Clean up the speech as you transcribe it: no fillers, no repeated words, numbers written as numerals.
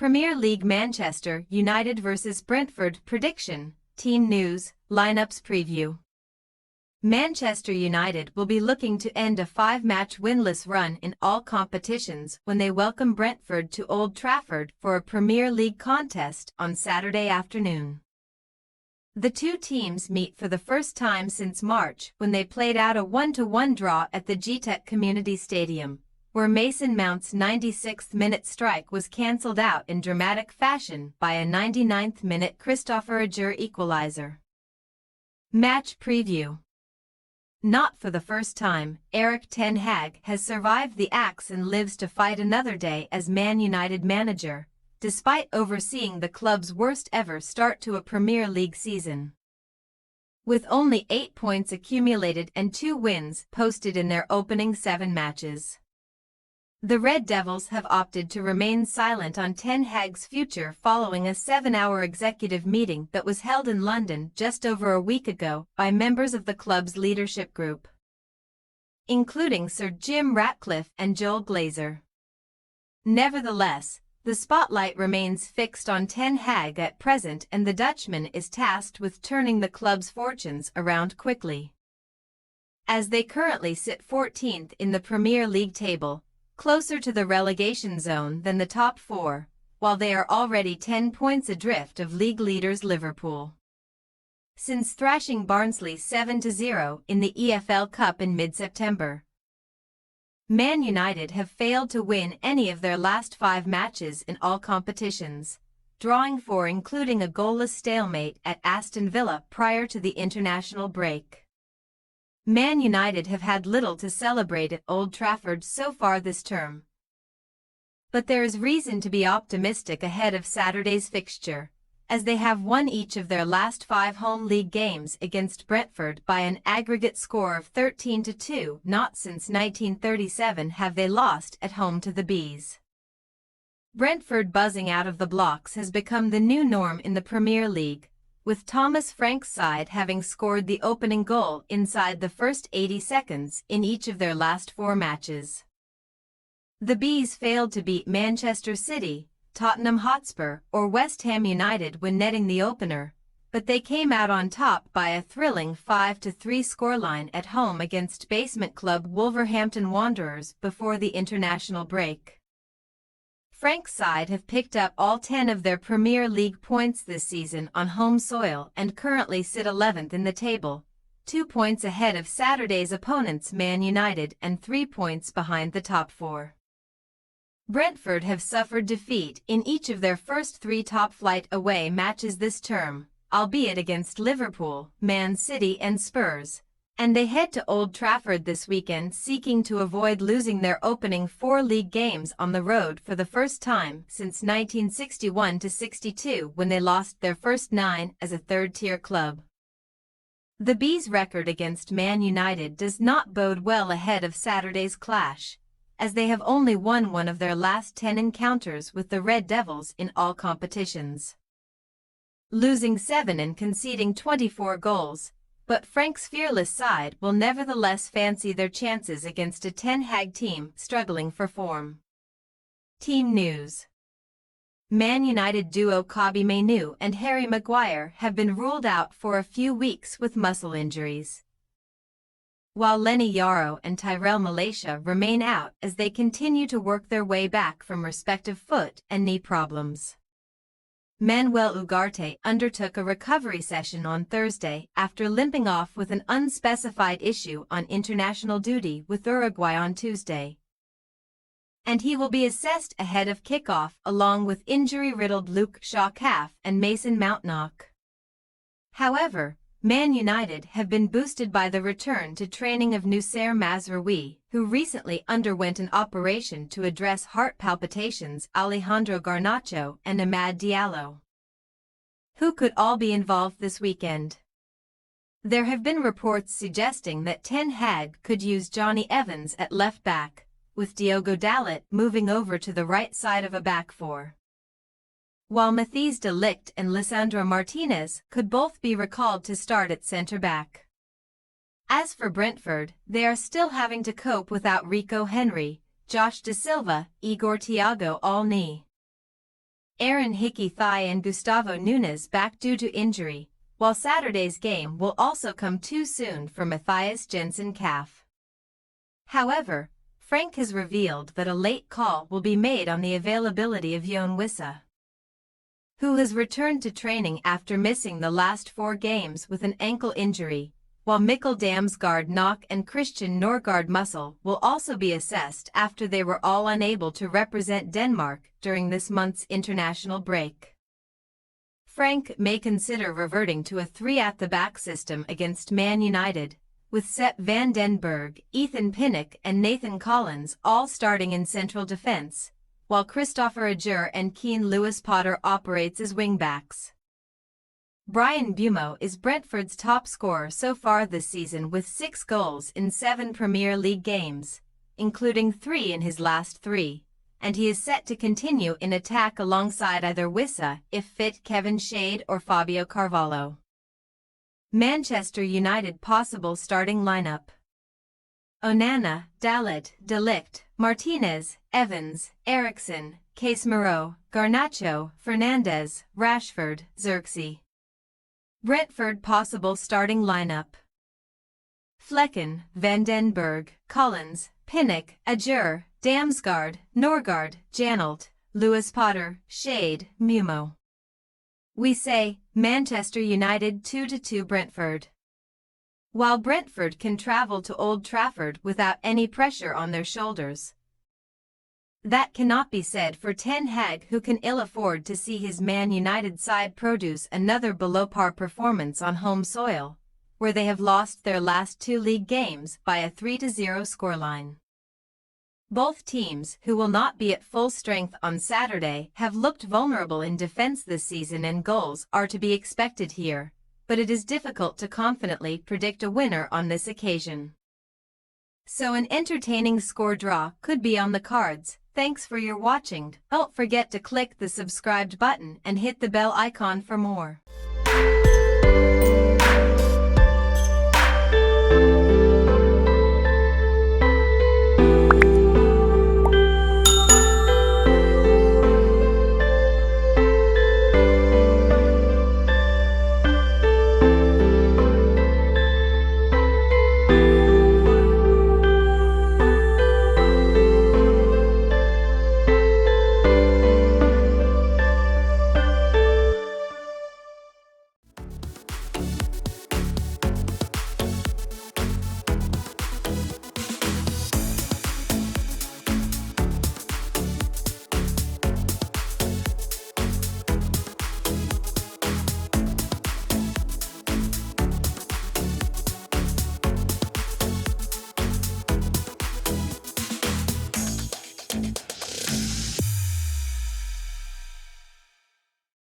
Premier League Manchester United vs Brentford prediction, team news, lineups preview. Manchester United will be looking to end a 5-match winless run in all competitions when they welcome Brentford to Old Trafford for a Premier League contest on Saturday afternoon. The two teams meet for the first time since March when they played out a 1-1 draw at the GTEC Community Stadium, where Mason Mount's 96th-minute strike was cancelled out in dramatic fashion by a 99th-minute Christopher Aguerd equalizer. Match preview. Not for the first time, Ten Hag has survived the axe and lives to fight another day as Man United manager, despite overseeing the club's worst-ever start to a Premier League season. With only 8 points accumulated and 2 wins posted in their opening 7 matches. The Red Devils have opted to remain silent on Ten Hag's future following a 7-hour executive meeting that was held in London just over a week ago by members of the club's leadership group, including Sir Jim Ratcliffe and Joel Glazer. Nevertheless, the spotlight remains fixed on Ten Hag at present, and the Dutchman is tasked with turning the club's fortunes around quickly. As they currently sit 14th in the Premier League table, closer to the relegation zone than the top 4, while they are already 10 points adrift of league leaders Liverpool. Since thrashing Barnsley 7-0 in the EFL Cup in mid-September, Man United have failed to win any of their last 5 matches in all competitions, drawing 4 including a goalless stalemate at Aston Villa prior to the international break. Man United have had little to celebrate at Old Trafford so far this term. But there is reason to be optimistic ahead of Saturday's fixture, as they have won each of their last 5 home league games against Brentford by an aggregate score of 13-2. Not since 1937 have they lost at home to the Bees. Brentford buzzing out of the blocks has become the new norm in the Premier League, with Thomas Frank's side having scored the opening goal inside the first 80 seconds in each of their last 4 matches. The Bees failed to beat Manchester City, Tottenham Hotspur, or West Ham United when netting the opener, but they came out on top by a thrilling 5-3 scoreline at home against basement club Wolverhampton Wanderers before the international break. Frank's side have picked up all 10 of their Premier League points this season on home soil and currently sit 11th in the table, 2 points ahead of Saturday's opponents Man United and 3 points behind the top 4. Brentford have suffered defeat in each of their first 3 top-flight away matches this term, albeit against Liverpool, Man City and Spurs, and they head to Old Trafford this weekend seeking to avoid losing their opening 4 league games on the road for the first time since 1961-62 when they lost their first 9 as a third-tier club. The Bees' record against Man United does not bode well ahead of Saturday's clash, as they have only won 1 of their last 10 encounters with the Red Devils in all competitions, losing 7 and conceding 24 goals. But Frank's fearless side will nevertheless fancy their chances against a Ten Hag team struggling for form. Team news. Man United duo Kobbie Mainoo and Harry Maguire have been ruled out for a few weeks with muscle injuries, while Lenny Yaro and Tyrell Malacia remain out as they continue to work their way back from respective foot and knee problems. Manuel Ugarte undertook a recovery session on Thursday after limping off with an unspecified issue on international duty with Uruguay on Tuesday, and he will be assessed ahead of kickoff along with injury-riddled Luke Shaw calf and Mason Mount knock. However, Man United have been boosted by the return to training of Noussair Mazraoui, who recently underwent an operation to address heart palpitations, Alejandro Garnacho and Amad Diallo, who could all be involved this weekend. There have been reports suggesting that Ten Hag could use Johnny Evans at left back, with Diogo Dalot moving over to the right side of a back 4. While Matthijs de Ligt and Lisandro Martinez could both be recalled to start at centre-back. As for Brentford, they are still having to cope without Rico Henry, Josh Da Silva, Igor Thiago all knee Aaron Hickey-Thigh and Gustavo Nunes back due to injury, while Saturday's game will also come too soon for Matthias Jensen calf. However, Frank has revealed that a late call will be made on the availability of Jon Wissa, who has returned to training after missing the last 4 games with an ankle injury, while Mikkel Damsgaard knock and Christian Norgard muscle will also be assessed after they were all unable to represent Denmark during this month's international break. Frank may consider reverting to a 3-at-the-back system against Man United, with Sepp van den Berg, Ethan Pinnock and Nathan Collins all starting in central defense, while Christopher Ajer and Keane Lewis-Potter operates as wingbacks. Brian Bumo is Brentford's top scorer so far this season with 6 goals in 7 Premier League games, including 3 in his last 3, and he is set to continue in attack alongside either Wissa, if fit, Kevin Shade or Fabio Carvalho. Manchester United possible starting lineup: Onana, Dalit, De Ligt, Martinez, Evans, Eriksen, Casemiro, Garnacho, Fernandes, Rashford, Xerxes. Brentford possible starting lineup: Flecken, Van den Berg, Collins, Pinnock, Ajer, Damsgaard, Norgard, Janelt, Lewis-Potter, Shade, Mumo. We say, Manchester United 2-2 Brentford. While Brentford can travel to Old Trafford without any pressure on their shoulders, that cannot be said for Ten Hag, who can ill afford to see his Man United side produce another below-par performance on home soil, where they have lost their last 2 league games by a 3-0 scoreline. Both teams, who will not be at full strength on Saturday, have looked vulnerable in defense this season, and goals are to be expected here, but it is difficult to confidently predict a winner on this occasion. So an entertaining score draw could be on the cards. Thanks for your watching. Don't forget to click the subscribed button and hit the bell icon for more.